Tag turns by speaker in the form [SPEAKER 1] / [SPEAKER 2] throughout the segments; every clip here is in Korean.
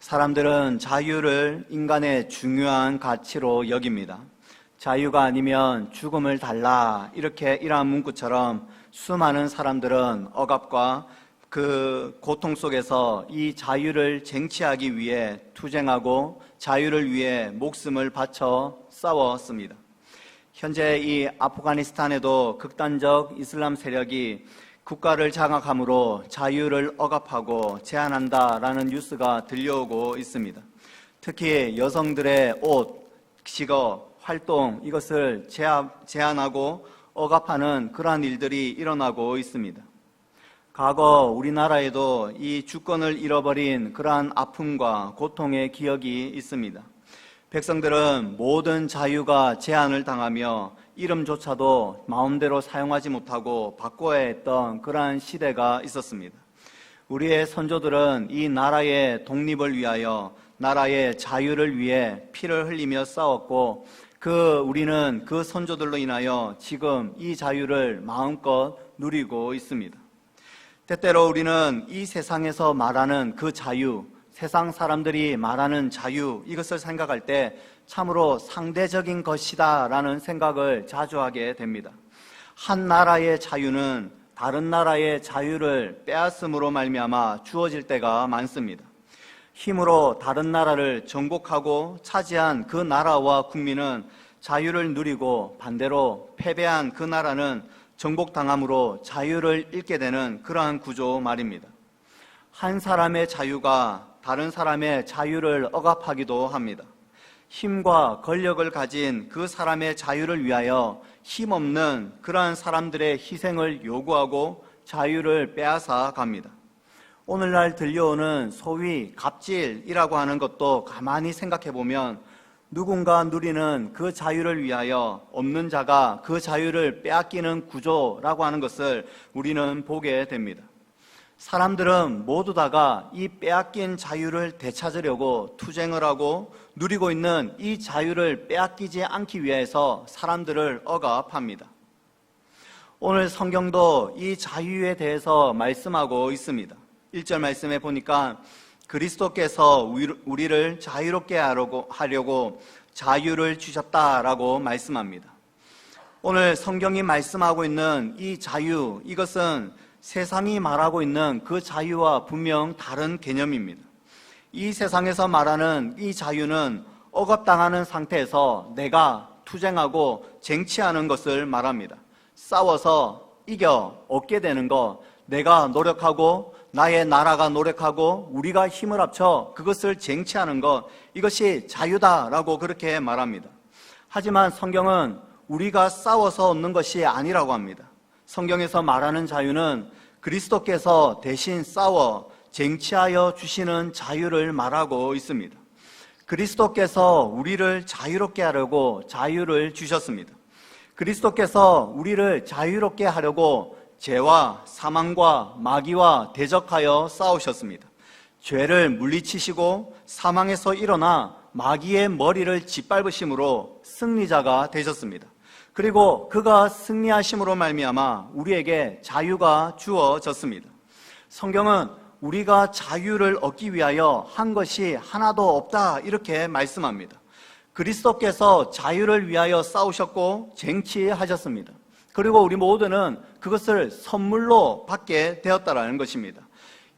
[SPEAKER 1] 사람들은 자유를 인간의 중요한 가치로 여깁니다. 자유가 아니면 죽음을 달라, 이러한 문구처럼 수많은 사람들은 억압과 그 고통 속에서 이 자유를 쟁취하기 위해 투쟁하고 자유를 위해 목숨을 바쳐 싸웠습니다. 현재 이 아프가니스탄에도 극단적 이슬람 세력이 국가를 장악함으로 자유를 억압하고 제한한다라는 뉴스가 들려오고 있습니다. 특히 여성들의 옷, 직업, 활동, 이것을 제한하고 억압하는 그러한 일들이 일어나고 있습니다. 과거 우리나라에도 이 주권을 잃어버린 그러한 아픔과 고통의 기억이 있습니다. 백성들은 모든 자유가 제한을 당하며 이름조차도 마음대로 사용하지 못하고 바꿔야 했던 그러한 시대가 있었습니다. 우리의 선조들은 이 나라의 독립을 위하여, 나라의 자유를 위해 피를 흘리며 싸웠고, 우리는 그 선조들로 인하여 지금 이 자유를 마음껏 누리고 있습니다. 때때로 우리는 이 세상에서 말하는 그 자유, 세상 사람들이 말하는 자유, 이것을 생각할 때 참으로 상대적인 것이다 라는 생각을 자주 하게 됩니다. 한 나라의 자유는 다른 나라의 자유를 빼앗음으로 말미암아 주어질 때가 많습니다. 힘으로 다른 나라를 정복하고 차지한 그 나라와 국민은 자유를 누리고, 반대로 패배한 그 나라는 정복당함으로 자유를 잃게 되는 그러한 구조 말입니다. 한 사람의 자유가 다른 사람의 자유를 억압하기도 합니다. 힘과 권력을 가진 그 사람의 자유를 위하여 힘없는 그러한 사람들의 희생을 요구하고 자유를 빼앗아 갑니다. 오늘날 들려오는 소위 갑질이라고 하는 것도 가만히 생각해 보면 누군가 누리는 그 자유를 위하여 없는 자가 그 자유를 빼앗기는 구조라고 하는 것을 우리는 보게 됩니다. 사람들은 모두 다가 이 빼앗긴 자유를 되찾으려고 투쟁을 하고 누리고 있는 이 자유를 빼앗기지 않기 위해서 사람들을 억압합니다. 오늘 성경도 이 자유에 대해서 말씀하고 있습니다. 1절 말씀에 보니까 그리스도께서 우리를 자유롭게 하려고 자유를 주셨다라고 말씀합니다. 오늘 성경이 말씀하고 있는 이 자유, 이것은 세상이 말하고 있는 그 자유와 분명 다른 개념입니다. 이 세상에서 말하는 이 자유는 억압당하는 상태에서 내가 투쟁하고 쟁취하는 것을 말합니다. 싸워서 이겨 얻게 되는 것, 내가 노력하고 나의 나라가 노력하고 우리가 힘을 합쳐 그것을 쟁취하는 것, 이것이 자유다라고 그렇게 말합니다. 하지만 성경은 우리가 싸워서 얻는 것이 아니라고 합니다. 성경에서 말하는 자유는 그리스도께서 대신 싸워 쟁취하여 주시는 자유를 말하고 있습니다. 그리스도께서 우리를 자유롭게 하려고 자유를 주셨습니다. 그리스도께서 우리를 자유롭게 하려고 죄와 사망과 마귀와 대적하여 싸우셨습니다. 죄를 물리치시고 사망에서 일어나 마귀의 머리를 짓밟으심으로 승리자가 되셨습니다. 그리고 그가 승리하심으로 말미암아 우리에게 자유가 주어졌습니다. 성경은 우리가 자유를 얻기 위하여 한 것이 하나도 없다, 이렇게 말씀합니다. 그리스도께서 자유를 위하여 싸우셨고 쟁취하셨습니다. 그리고 우리 모두는 그것을 선물로 받게 되었다라는 것입니다.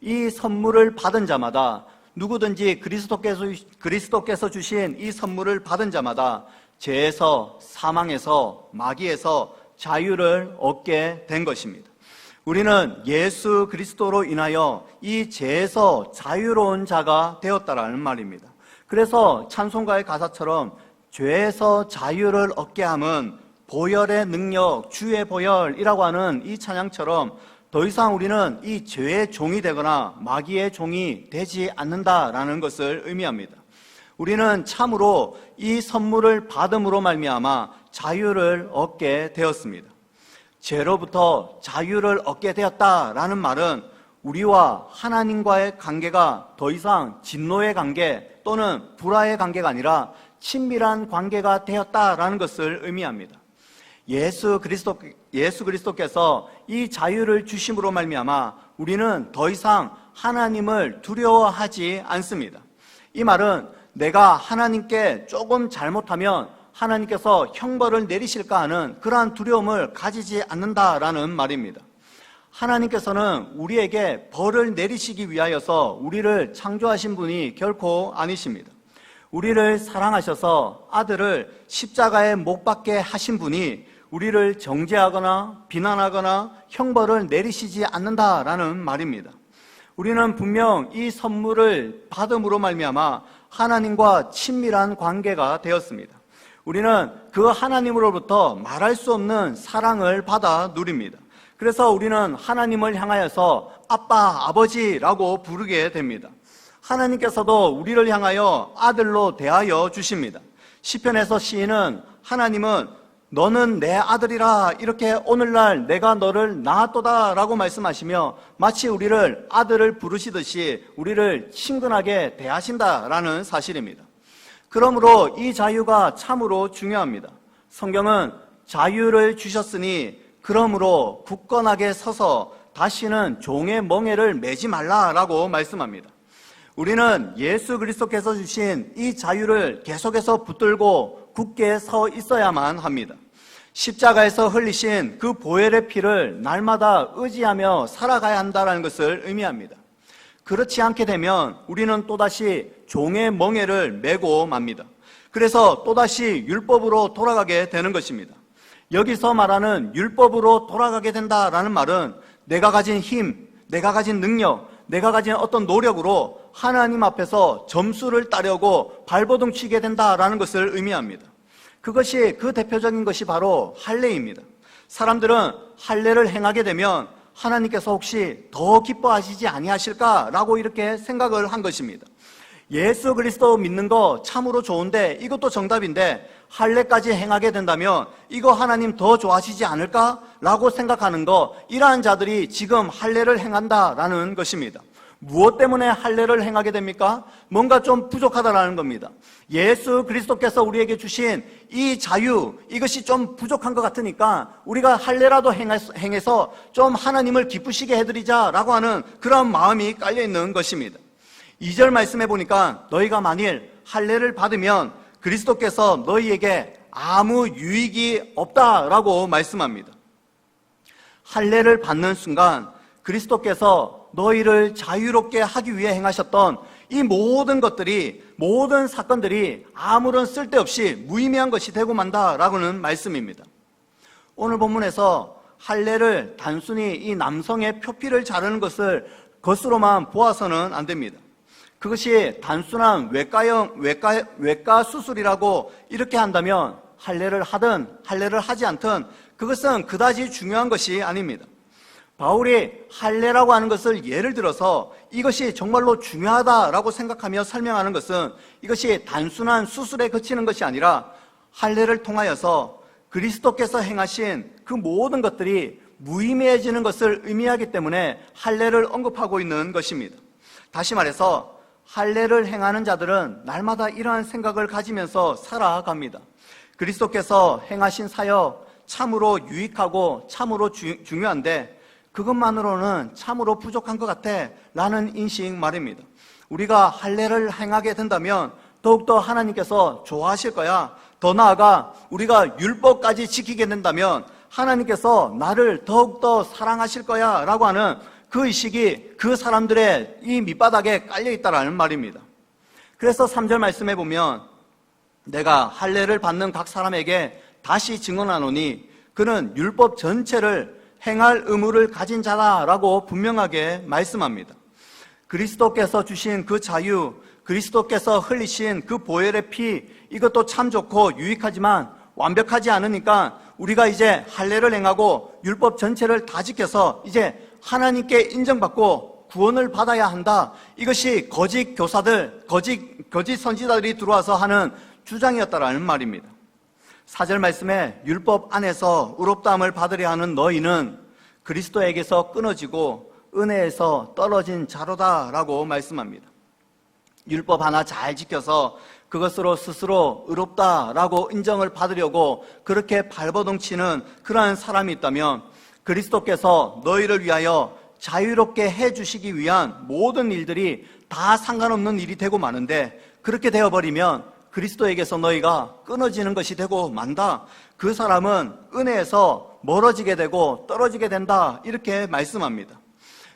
[SPEAKER 1] 이 선물을 받은 자마다, 누구든지 그리스도께서 주신 이 선물을 받은 자마다 죄에서, 사망에서, 마귀에서 자유를 얻게 된 것입니다. 우리는 예수 그리스도로 인하여 이 죄에서 자유로운 자가 되었다라는 말입니다. 그래서 찬송가의 가사처럼 죄에서 자유를 얻게 함은 보혈의 능력, 주의 보혈이라고 하는 이 찬양처럼 더 이상 우리는 이 죄의 종이 되거나 마귀의 종이 되지 않는다라는 것을 의미합니다. 우리는 참으로 이 선물을 받음으로 말미암아 자유를 얻게 되었습니다. 죄로부터 자유를 얻게 되었다라는 말은 우리와 하나님과의 관계가 더 이상 진노의 관계 또는 불화의 관계가 아니라 친밀한 관계가 되었다라는 것을 의미합니다. 예수 그리스도께서 이 자유를 주심으로 말미암아 우리는 더 이상 하나님을 두려워하지 않습니다. 이 말은 내가 하나님께 조금 잘못하면 하나님께서 형벌을 내리실까 하는 그러한 두려움을 가지지 않는다라는 말입니다. 하나님께서는 우리에게 벌을 내리시기 위하여서 우리를 창조하신 분이 결코 아니십니다. 우리를 사랑하셔서 아들을 십자가에 못 박게 하신 분이 우리를 정죄하거나 비난하거나 형벌을 내리시지 않는다라는 말입니다. 우리는 분명 이 선물을 받음으로 말미암아 하나님과 친밀한 관계가 되었습니다. 우리는 그 하나님으로부터 말할 수 없는 사랑을 받아 누립니다. 그래서 우리는 하나님을 향하여서 아빠, 아버지라고 부르게 됩니다. 하나님께서도 우리를 향하여 아들로 대하여 주십니다. 시편에서 시인은 하나님은 너는 내 아들이라 이렇게 오늘날 내가 너를 낳았도다 라고 말씀하시며 마치 우리를 아들을 부르시듯이 우리를 친근하게 대하신다라는 사실입니다. 그러므로 이 자유가 참으로 중요합니다. 성경은 자유를 주셨으니 그러므로 굳건하게 서서 다시는 종의 멍에를 매지 말라라고 말씀합니다. 우리는 예수 그리스도께서 주신 이 자유를 계속해서 붙들고 굳게 서 있어야만 합니다. 십자가에서 흘리신 그 보혈의 피를 날마다 의지하며 살아가야 한다는 것을 의미합니다. 그렇지 않게 되면 우리는 또다시 종의 멍에를 메고 맙니다. 그래서 또다시 율법으로 돌아가게 되는 것입니다. 여기서 말하는 율법으로 돌아가게 된다라는 말은 내가 가진 힘, 내가 가진 능력, 내가 가진 어떤 노력으로 하나님 앞에서 점수를 따려고 발버둥 치게 된다라는 것을 의미합니다. 그것이 그 대표적인 것이 바로 할례입니다. 사람들은 할례를 행하게 되면 하나님께서 혹시 더 기뻐하시지 아니하실까라고 이렇게 생각을 한 것입니다. 예수 그리스도 믿는 거 참으로 좋은데 이것도 정답인데 할례까지 행하게 된다면 이거 하나님 더 좋아하시지 않을까라고 생각하는 거, 이러한 자들이 지금 할례를 행한다라는 것입니다. 무엇 때문에 할례를 행하게 됩니까? 뭔가 좀 부족하다라는 겁니다. 예수 그리스도께서 우리에게 주신 이 자유, 이것이 좀 부족한 것 같으니까 우리가 할례라도 행해서 좀 하나님을 기쁘시게 해드리자라고 하는 그런 마음이 깔려있는 것입니다. 2절 말씀해 보니까 너희가 만일 할례를 받으면 그리스도께서 너희에게 아무 유익이 없다라고 말씀합니다. 할례를 받는 순간 그리스도께서 너희를 자유롭게 하기 위해 행하셨던 이 모든 것들이, 모든 사건들이 아무런 쓸데없이 무의미한 것이 되고 만다라고는 말씀입니다. 오늘 본문에서 할례를 단순히 이 남성의 표피를 자르는 것으로만 보아서는 안 됩니다. 그것이 단순한 외과 수술이라고 이렇게 한다면 할례를 하든 할례를 하지 않든 그것은 그다지 중요한 것이 아닙니다. 바울이 할례라고 하는 것을 예를 들어서 이것이 정말로 중요하다라고 생각하며 설명하는 것은 이것이 단순한 수술에 그치는 것이 아니라 할례를 통하여서 그리스도께서 행하신 그 모든 것들이 무의미해지는 것을 의미하기 때문에 할례를 언급하고 있는 것입니다. 다시 말해서 할례를 행하는 자들은 날마다 이러한 생각을 가지면서 살아갑니다. 그리스도께서 행하신 사역 참으로 유익하고 참으로 중요한데 그것만으로는 참으로 부족한 것 같아 라는 인식 말입니다. 우리가 할례를 행하게 된다면 더욱더 하나님께서 좋아하실 거야. 더 나아가 우리가 율법까지 지키게 된다면 하나님께서 나를 더욱더 사랑하실 거야 라고 하는 그 의식이 그 사람들의 이 밑바닥에 깔려있다라는 말입니다. 그래서 3절 말씀해 보면 내가 할례를 받는 각 사람에게 다시 증언하노니 그는 율법 전체를 행할 의무를 가진 자다라고 분명하게 말씀합니다. 그리스도께서 주신 그 자유, 그리스도께서 흘리신 그 보혈의 피, 이것도 참 좋고 유익하지만 완벽하지 않으니까 우리가 이제 할례를 행하고 율법 전체를 다 지켜서 이제 하나님께 인정받고 구원을 받아야 한다. 이것이 거짓 교사들, 거짓 선지자들이 들어와서 하는 주장이었다라는 말입니다. 4절 말씀에 율법 안에서 의롭다함을 받으려 하는 너희는 그리스도에게서 끊어지고 은혜에서 떨어진 자로다라고 말씀합니다. 율법 하나 잘 지켜서 그것으로 스스로 의롭다라고 인정을 받으려고 그렇게 발버둥 치는 그러한 사람이 있다면 그리스도께서 너희를 위하여 자유롭게 해주시기 위한 모든 일들이 다 상관없는 일이 되고 마는데, 그렇게 되어버리면 그리스도에게서 너희가 끊어지는 것이 되고 만다. 그 사람은 은혜에서 멀어지게 되고 떨어지게 된다, 이렇게 말씀합니다.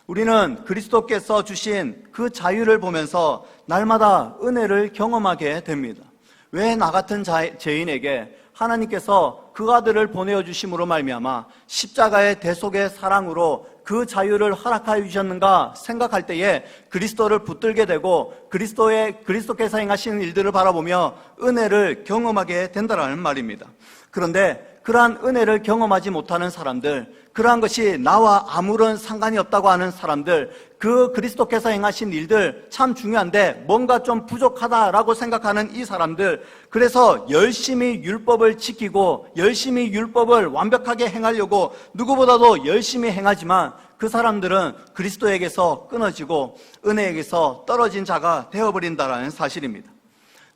[SPEAKER 1] 우리는 그리스도께서 주신 그 자유를 보면서 날마다 은혜를 경험하게 됩니다. 왜 나 같은 죄인에게 하나님께서 그 아들을 보내어 주심으로 말미암아 십자가의 대속의 사랑으로 그 자유를 허락하여 주셨는가 생각할 때에 그리스도를 붙들게 되고 그리스도께서 행하시는 일들을 바라보며 은혜를 경험하게 된다는 말입니다. 그런데 그러한 은혜를 경험하지 못하는 사람들, 그러한 것이 나와 아무런 상관이 없다고 하는 사람들, 그 그리스도께서 행하신 일들 참 중요한데 뭔가 좀 부족하다라고 생각하는 이 사람들, 그래서 열심히 율법을 지키고 열심히 율법을 완벽하게 행하려고 누구보다도 열심히 행하지만 그 사람들은 그리스도에게서 끊어지고 은혜에게서 떨어진 자가 되어버린다는 사실입니다.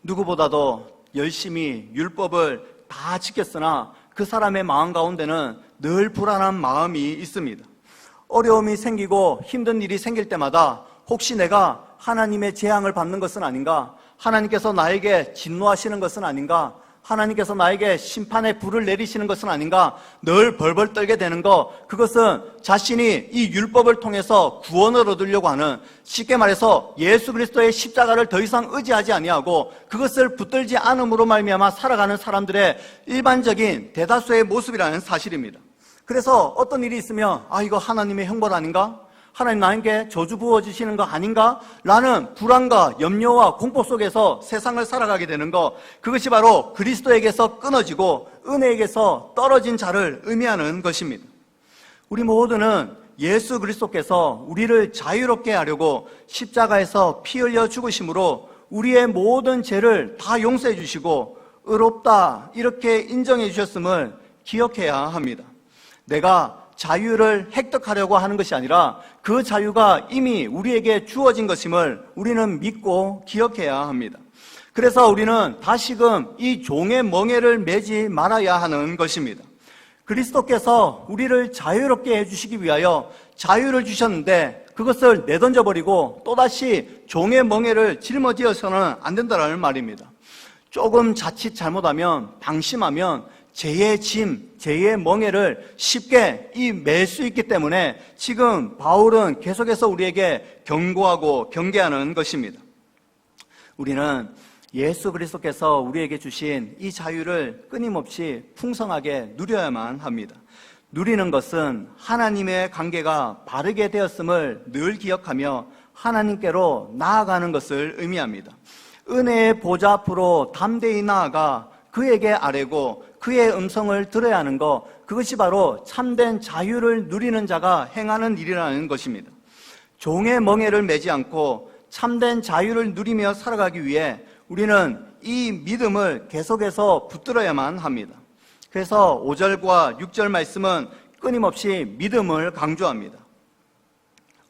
[SPEAKER 1] 누구보다도 열심히 율법을 다 지켰으나 그 사람의 마음 가운데는 늘 불안한 마음이 있습니다. 어려움이 생기고 힘든 일이 생길 때마다 혹시 내가 하나님의 재앙을 받는 것은 아닌가? 하나님께서 나에게 진노하시는 것은 아닌가? 하나님께서 나에게 심판의 불을 내리시는 것은 아닌가? 늘 벌벌 떨게 되는 것, 그것은 자신이 이 율법을 통해서 구원을 얻으려고 하는, 쉽게 말해서 예수 그리스도의 십자가를 더 이상 의지하지 아니하고 그것을 붙들지 않음으로 말미암아 살아가는 사람들의 일반적인 대다수의 모습이라는 사실입니다. 그래서 어떤 일이 있으면 이거 하나님의 형벌 아닌가? 하나님 나에게 저주 부어주시는 거 아닌가? 라는 불안과 염려와 공포 속에서 세상을 살아가게 되는 것, 그것이 바로 그리스도에게서 끊어지고 은혜에게서 떨어진 자를 의미하는 것입니다. 우리 모두는 예수 그리스도께서 우리를 자유롭게 하려고 십자가에서 피 흘려 죽으심으로 우리의 모든 죄를 다 용서해 주시고 의롭다 이렇게 인정해 주셨음을 기억해야 합니다. 내가 자유를 획득하려고 하는 것이 아니라 그 자유가 이미 우리에게 주어진 것임을 우리는 믿고 기억해야 합니다. 그래서 우리는 다시금 이 종의 멍에를 매지 말아야 하는 것입니다. 그리스도께서 우리를 자유롭게 해주시기 위하여 자유를 주셨는데 그것을 내던져버리고 또다시 종의 멍에를 짊어지어서는 안 된다는 말입니다. 조금 자칫 잘못하면, 방심하면 죄의 짐, 죄의 멍에를 쉽게 맬 수 있기 때문에 지금 바울은 계속해서 우리에게 경고하고 경계하는 것입니다. 우리는 예수 그리스도께서 우리에게 주신 이 자유를 끊임없이 풍성하게 누려야만 합니다. 누리는 것은 하나님의 관계가 바르게 되었음을 늘 기억하며 하나님께로 나아가는 것을 의미합니다. 은혜의 보좌 앞으로 담대히 나아가 그에게 아뢰고 그의 음성을 들어야 하는 것, 그것이 바로 참된 자유를 누리는 자가 행하는 일이라는 것입니다. 종의 멍에를 매지 않고 참된 자유를 누리며 살아가기 위해 우리는 이 믿음을 계속해서 붙들어야만 합니다. 그래서 5절과 6절 말씀은 끊임없이 믿음을 강조합니다.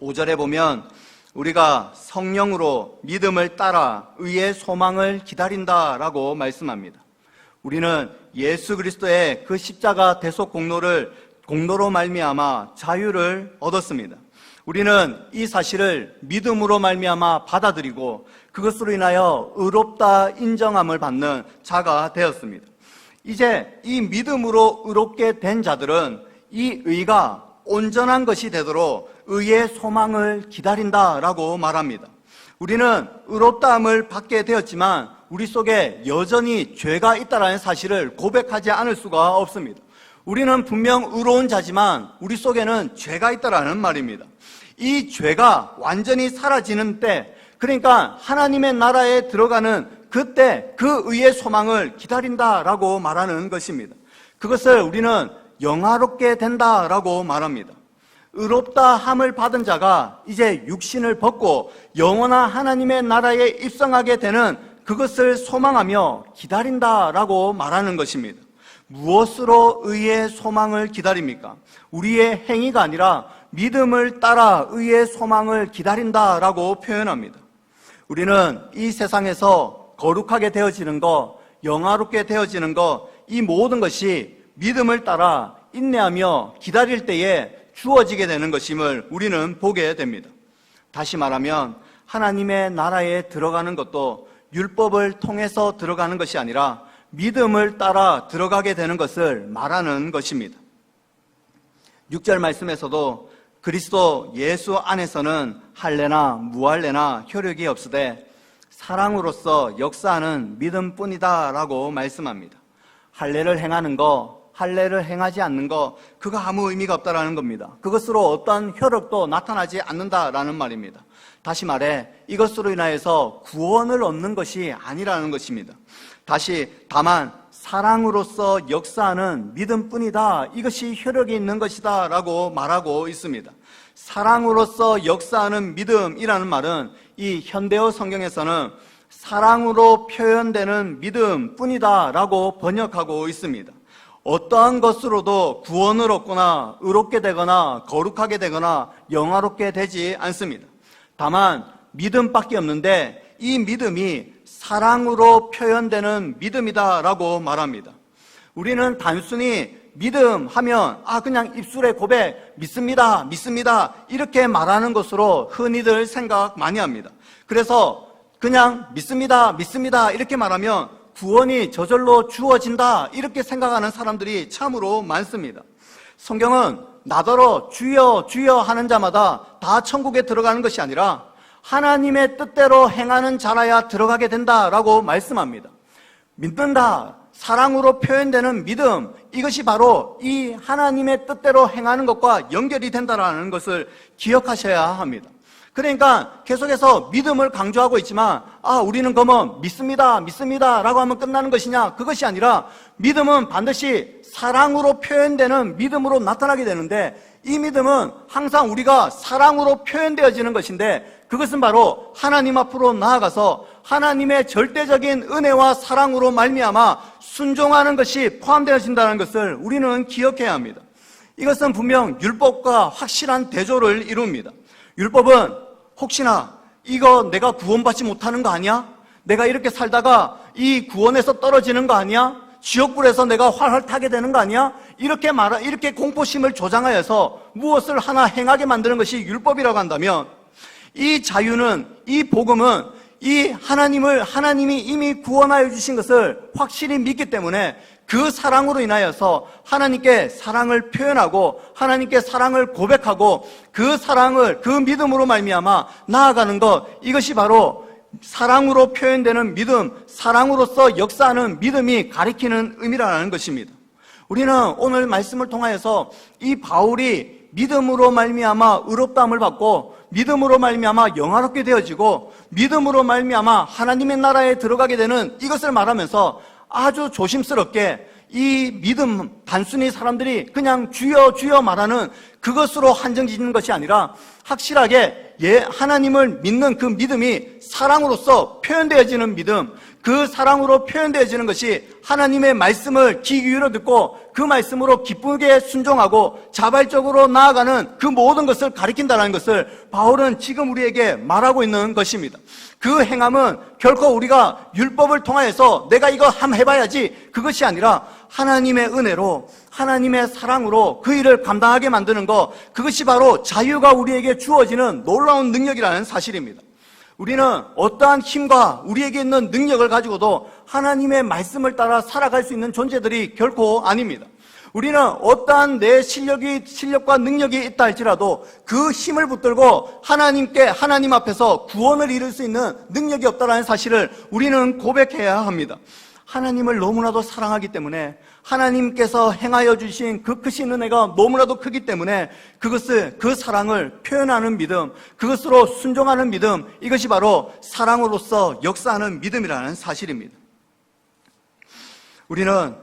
[SPEAKER 1] 5절에 보면 우리가 성령으로 믿음을 따라 의의 소망을 기다린다라고 말씀합니다. 우리는 예수 그리스도의 그 십자가 대속 공로로 말미암아 자유를 얻었습니다. 우리는 이 사실을 믿음으로 말미암아 받아들이고 그것으로 인하여 의롭다 인정함을 받는 자가 되었습니다. 이제 이 믿음으로 의롭게 된 자들은 이 의가 온전한 것이 되도록 의의 소망을 기다린다라고 말합니다. 우리는 의롭다함을 받게 되었지만 우리 속에 여전히 죄가 있다는 사실을 고백하지 않을 수가 없습니다. 우리는 분명 의로운 자지만 우리 속에는 죄가 있다는 말입니다. 이 죄가 완전히 사라지는 때, 그러니까 하나님의 나라에 들어가는 그때 그 의의 소망을 기다린다라고 말하는 것입니다. 그것을 우리는 영화롭게 된다라고 말합니다. 의롭다 함을 받은 자가 이제 육신을 벗고 영원한 하나님의 나라에 입성하게 되는 그것을 소망하며 기다린다라고 말하는 것입니다. 무엇으로 의의 소망을 기다립니까? 우리의 행위가 아니라 믿음을 따라 의의 소망을 기다린다라고 표현합니다. 우리는 이 세상에서 거룩하게 되어지는 것, 영화롭게 되어지는 것, 이 모든 것이 믿음을 따라 인내하며 기다릴 때에 주어지게 되는 것임을 우리는 보게 됩니다. 다시 말하면 하나님의 나라에 들어가는 것도 율법을 통해서 들어가는 것이 아니라 믿음을 따라 들어가게 되는 것을 말하는 것입니다. 6절 말씀에서도 그리스도 예수 안에서는 할례나 무할례나 효력이 없으되 사랑으로서 역사하는 믿음뿐이다 라고 말씀합니다. 할례를 행하는 거, 할례를 행하지 않는 거, 그거 아무 의미가 없다라는 겁니다. 그것으로 어떠한 효력도 나타나지 않는다라는 말입니다. 다시 말해 이것으로 인하여서 구원을 얻는 것이 아니라는 것입니다. 다만 사랑으로서 역사하는 믿음뿐이다, 이것이 효력이 있는 것이다 라고 말하고 있습니다. 사랑으로서 역사하는 믿음이라는 말은 이 현대어 성경에서는 사랑으로 표현되는 믿음뿐이다 라고 번역하고 있습니다. 어떠한 것으로도 구원을 얻거나 의롭게 되거나 거룩하게 되거나 영화롭게 되지 않습니다. 다만 믿음밖에 없는데 이 믿음이 사랑으로 표현되는 믿음이다 라고 말합니다. 우리는 단순히 믿음하면 그냥 입술의 고백, 믿습니다 이렇게 말하는 것으로 흔히들 생각 많이 합니다. 그래서 그냥 믿습니다 이렇게 말하면 구원이 저절로 주어진다 이렇게 생각하는 사람들이 참으로 많습니다. 성경은 나더러 주여 주여 하는 자마다 다 천국에 들어가는 것이 아니라 하나님의 뜻대로 행하는 자라야 들어가게 된다라고 말씀합니다. 믿는다, 사랑으로 표현되는 믿음, 이것이 바로 이 하나님의 뜻대로 행하는 것과 연결이 된다는 것을 기억하셔야 합니다. 그러니까 계속해서 믿음을 강조하고 있지만 우리는 그러면 믿습니다 라고 하면 끝나는 것이냐? 그것이 아니라 믿음은 반드시 사랑으로 표현되는 믿음으로 나타나게 되는데, 이 믿음은 항상 우리가 사랑으로 표현되어지는 것인데, 그것은 바로 하나님 앞으로 나아가서 하나님의 절대적인 은혜와 사랑으로 말미암아 순종하는 것이 포함되어진다는 것을 우리는 기억해야 합니다. 이것은 분명 율법과 확실한 대조를 이룹니다. 율법은 혹시나 이거 내가 구원받지 못하는 거 아니야? 내가 이렇게 살다가 이 구원에서 떨어지는 거 아니야? 지옥불에서 내가 활활 타게 되는 거 아니야? 이렇게 공포심을 조장하여서 무엇을 하나 행하게 만드는 것이 율법이라고 한다면, 이 자유는, 이 복음은 이 하나님이 이미 구원하여 주신 것을 확실히 믿기 때문에 그 사랑으로 인하여서 하나님께 사랑을 표현하고 하나님께 사랑을 고백하고 그 믿음으로 말미암아 나아가는 것, 이것이 바로 사랑으로 표현되는 믿음, 사랑으로서 역사하는 믿음이 가리키는 의미라는 것입니다. 우리는 오늘 말씀을 통하여서 이 바울이 믿음으로 말미암아 의롭다함을 받고 믿음으로 말미암아 영화롭게 되어지고 믿음으로 말미암아 하나님의 나라에 들어가게 되는 이것을 말하면서 아주 조심스럽게 이 믿음, 단순히 사람들이 그냥 주여 주여 말하는 그것으로 한정 짓는 것이 아니라 확실하게 하나님을 믿는 그 믿음이 사랑으로서 표현되어지는 믿음, 그 사랑으로 표현되어지는 것이 하나님의 말씀을 귀 기울여 듣고 그 말씀으로 기쁘게 순종하고 자발적으로 나아가는 그 모든 것을 가리킨다는 것을 바울은 지금 우리에게 말하고 있는 것입니다. 그 행함은 결코 우리가 율법을 통하여서 내가 이거 한번 해봐야지, 그것이 아니라 하나님의 은혜로 하나님의 사랑으로 그 일을 감당하게 만드는 것, 그것이 바로 자유가 우리에게 주어지는 놀라운 능력이라는 사실입니다. 우리는 어떠한 힘과 우리에게 있는 능력을 가지고도 하나님의 말씀을 따라 살아갈 수 있는 존재들이 결코 아닙니다. 우리는 어떠한 내 실력과 능력이 있다 할지라도 그 힘을 붙들고 하나님 앞에서 구원을 이룰 수 있는 능력이 없다는 사실을 우리는 고백해야 합니다. 하나님을 너무나도 사랑하기 때문에, 하나님께서 행하여 주신 그 크신 은혜가 너무나도 크기 때문에 그 사랑을 표현하는 믿음, 그것으로 순종하는 믿음, 이것이 바로 사랑으로서 역사하는 믿음이라는 사실입니다. 우리는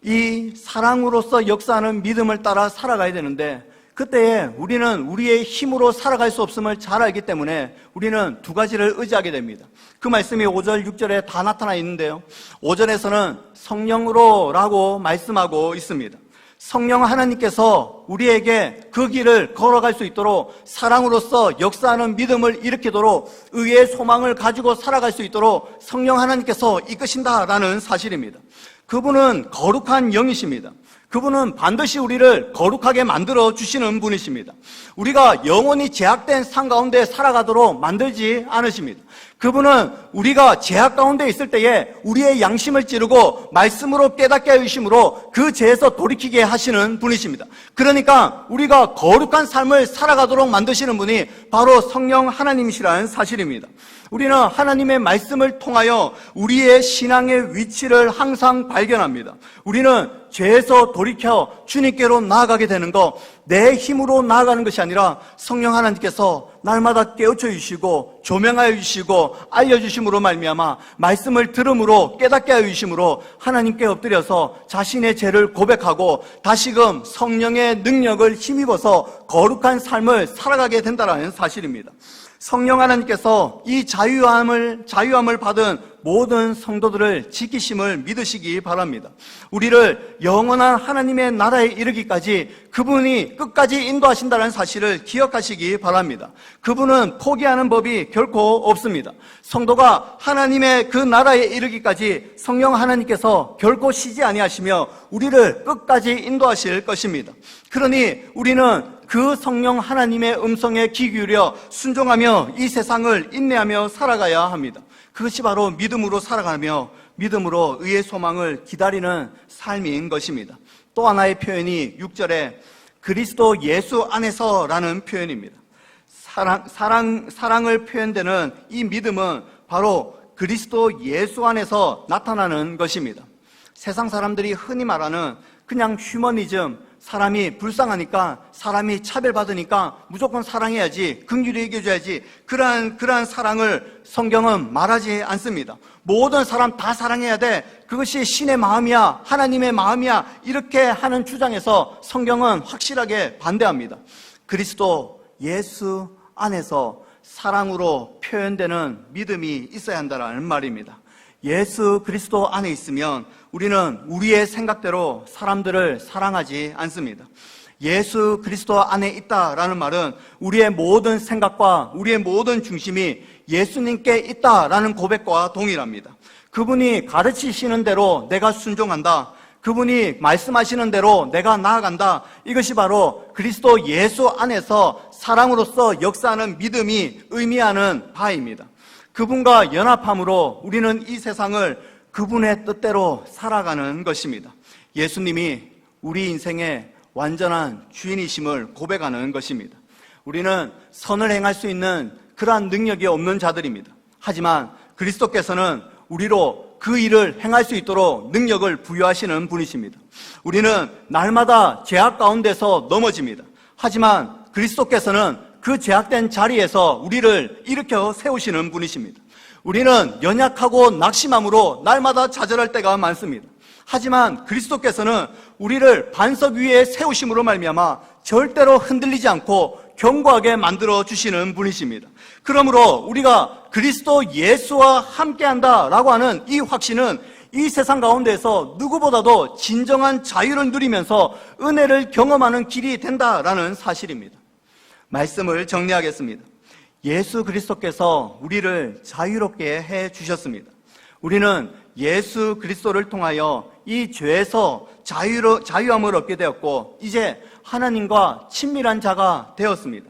[SPEAKER 1] 이 사랑으로서 역사하는 믿음을 따라 살아가야 되는데, 그때에 우리는 우리의 힘으로 살아갈 수 없음을 잘 알기 때문에 우리는 두 가지를 의지하게 됩니다. 그 말씀이 5절, 6절에 다 나타나 있는데요, 5절에서는 성령으로 라고 말씀하고 있습니다. 성령 하나님께서 우리에게 그 길을 걸어갈 수 있도록, 사랑으로서 역사하는 믿음을 일으키도록, 의의 소망을 가지고 살아갈 수 있도록 성령 하나님께서 이끄신다라는 사실입니다. 그분은 거룩한 영이십니다. 그분은 반드시 우리를 거룩하게 만들어 주시는 분이십니다. 우리가 영원히 제약된 삶 가운데 살아가도록 만들지 않으십니다. 그분은 우리가 제약 가운데 있을 때에 우리의 양심을 찌르고 말씀으로 깨닫게 하심으로 그 죄에서 돌이키게 하시는 분이십니다. 그러니까 우리가 거룩한 삶을 살아가도록 만드시는 분이 바로 성령 하나님이시라는 사실입니다. 우리는 하나님의 말씀을 통하여 우리의 신앙의 위치를 항상 발견합니다. 우리는 죄에서 돌이켜 주님께로 나아가게 되는 것, 내 힘으로 나아가는 것이 아니라 성령 하나님께서 날마다 깨우쳐 주시고 조명하여 주시고 알려주심으로 말미암아 말씀을 들음으로 깨닫게 하여 주심으로 하나님께 엎드려서 자신의 죄를 고백하고 다시금 성령의 능력을 힘입어서 거룩한 삶을 살아가게 된다는 사실입니다. 성령 하나님께서 이 자유함을 받은 모든 성도들을 지키심을 믿으시기 바랍니다. 우리를 영원한 하나님의 나라에 이르기까지 그분이 끝까지 인도하신다는 사실을 기억하시기 바랍니다. 그분은 포기하는 법이 결코 없습니다. 성도가 하나님의 그 나라에 이르기까지 성령 하나님께서 결코 쉬지 아니하시며 우리를 끝까지 인도하실 것입니다. 그러니 우리는 그 성령 하나님의 음성에 귀 기울여 순종하며 이 세상을 인내하며 살아가야 합니다. 그것이 바로 믿음으로 살아가며 믿음으로 의의 소망을 기다리는 삶인 것입니다. 또 하나의 표현이 6절에 그리스도 예수 안에서라는 표현입니다. 사랑을 표현되는 이 믿음은 바로 그리스도 예수 안에서 나타나는 것입니다. 세상 사람들이 흔히 말하는 그냥 휴머니즘, 사람이 불쌍하니까, 사람이 차별받으니까 무조건 사랑해야지, 긍휼히 여겨줘야지, 그러한 사랑을 성경은 말하지 않습니다. 모든 사람 다 사랑해야 돼, 그것이 신의 마음이야, 하나님의 마음이야, 이렇게 하는 주장에서 성경은 확실하게 반대합니다. 그리스도 예수 안에서 사랑으로 표현되는 믿음이 있어야 한다는 말입니다. 예수 그리스도 안에 있으면 우리는 우리의 생각대로 사람들을 사랑하지 않습니다. 예수 그리스도 안에 있다라는 말은 우리의 모든 생각과 우리의 모든 중심이 예수님께 있다라는 고백과 동일합니다. 그분이 가르치시는 대로 내가 순종한다, 그분이 말씀하시는 대로 내가 나아간다, 이것이 바로 그리스도 예수 안에서 사랑으로서 역사하는 믿음이 의미하는 바입니다. 그분과 연합함으로 우리는 이 세상을 그분의 뜻대로 살아가는 것입니다. 예수님이 우리 인생의 완전한 주인이심을 고백하는 것입니다. 우리는 선을 행할 수 있는 그러한 능력이 없는 자들입니다. 하지만 그리스도께서는 우리로 그 일을 행할 수 있도록 능력을 부여하시는 분이십니다. 우리는 날마다 죄악 가운데서 넘어집니다. 하지만 그리스도께서는 그 제약된 자리에서 우리를 일으켜 세우시는 분이십니다. 우리는 연약하고 낙심함으로 날마다 좌절할 때가 많습니다. 하지만 그리스도께서는 우리를 반석 위에 세우심으로 말미암아 절대로 흔들리지 않고 견고하게 만들어 주시는 분이십니다. 그러므로 우리가 그리스도 예수와 함께한다라고 하는 이 확신은 이 세상 가운데서 누구보다도 진정한 자유를 누리면서 은혜를 경험하는 길이 된다라는 사실입니다. 말씀을 정리하겠습니다. 예수 그리스도께서 우리를 자유롭게 해 주셨습니다. 우리는 예수 그리스도를 통하여 이 죄에서 자유함을 얻게 되었고 이제 하나님과 친밀한 자가 되었습니다.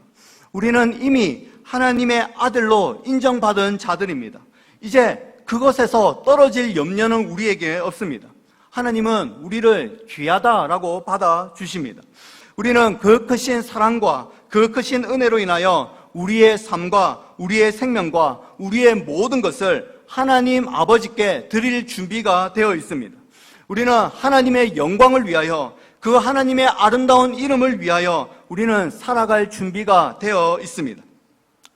[SPEAKER 1] 우리는 이미 하나님의 아들로 인정받은 자들입니다. 이제 그것에서 떨어질 염려는 우리에게 없습니다. 하나님은 우리를 귀하다라고 받아주십니다. 우리는 그 크신 사랑과 그 크신 은혜로 인하여 우리의 삶과 우리의 생명과 우리의 모든 것을 하나님 아버지께 드릴 준비가 되어 있습니다. 우리는 하나님의 영광을 위하여 그 하나님의 아름다운 이름을 위하여 우리는 살아갈 준비가 되어 있습니다.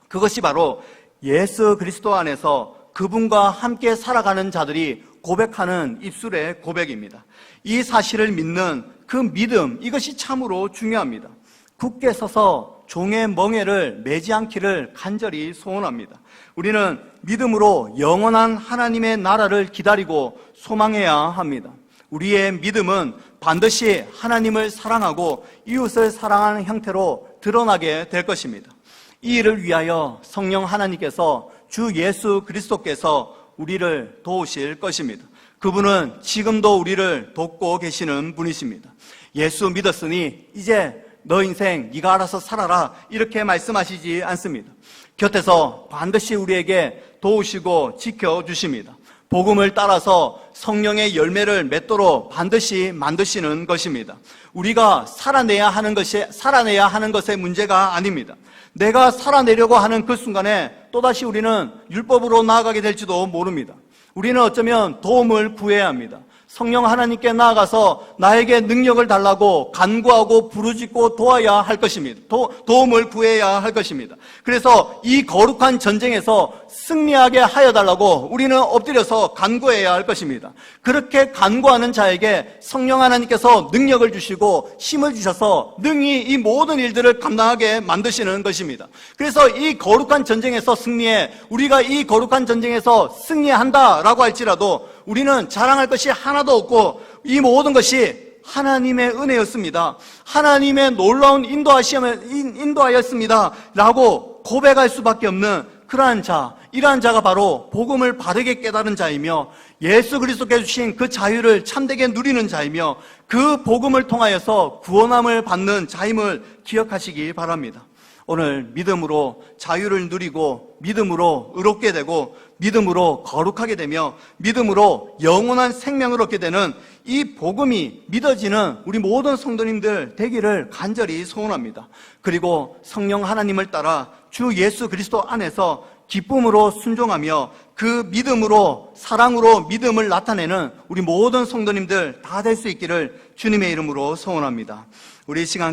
[SPEAKER 1] 그것이 바로 예수 그리스도 안에서 그분과 함께 살아가는 자들이 고백하는 입술의 고백입니다. 이 사실을 믿는 그 믿음, 이것이 참으로 중요합니다. 굳게 서서 종의 멍에를 매지 않기를 간절히 소원합니다. 우리는 믿음으로 영원한 하나님의 나라를 기다리고 소망해야 합니다. 우리의 믿음은 반드시 하나님을 사랑하고 이웃을 사랑하는 형태로 드러나게 될 것입니다. 이 일을 위하여 성령 하나님께서 주 예수 그리스도께서 우리를 도우실 것입니다. 그분은 지금도 우리를 돕고 계시는 분이십니다. 예수 믿었으니 이제 너 인생 네가 알아서 살아라 이렇게 말씀하시지 않습니다. 곁에서 반드시 우리에게 도우시고 지켜주십니다. 복음을 따라서 성령의 열매를 맺도록 반드시 만드시는 것입니다. 우리가 살아내야 하는 것의 문제가 아닙니다. 내가 살아내려고 하는 그 순간에 또다시 우리는 율법으로 나아가게 될지도 모릅니다. 우리는 어쩌면 도움을 구해야 합니다. 성령 하나님께 나아가서 나에게 능력을 달라고 간구하고 부르짖고 도와야 할 것입니다. 도움을 구해야 할 것입니다. 그래서 이 거룩한 전쟁에서 승리하게 하여 달라고 우리는 엎드려서 간구해야 할 것입니다. 그렇게 간구하는 자에게 성령 하나님께서 능력을 주시고 힘을 주셔서 능히 이 모든 일들을 감당하게 만드시는 것입니다. 그래서 이 거룩한 전쟁에서 우리가 이 거룩한 전쟁에서 승리한다라고 할지라도 우리는 자랑할 것이 하나도 없고 이 모든 것이 하나님의 은혜였습니다. 하나님의 놀라운 인도하였습니다 라고 고백할 수밖에 없는 이러한 자가 바로 복음을 바르게 깨달은 자이며 예수 그리스도께서 주신 그 자유를 참되게 누리는 자이며 그 복음을 통하여서 구원함을 받는 자임을 기억하시기 바랍니다. 오늘 믿음으로 자유를 누리고 믿음으로 의롭게 되고 믿음으로 거룩하게 되며 믿음으로 영원한 생명을 얻게 되는 이 복음이 믿어지는 우리 모든 성도님들 되기를 간절히 소원합니다. 그리고 성령 하나님을 따라 주 예수 그리스도 안에서 기쁨으로 순종하며 그 믿음으로 사랑으로 믿음을 나타내는 우리 모든 성도님들 다 될 수 있기를 주님의 이름으로 소원합니다. 우리 이 시간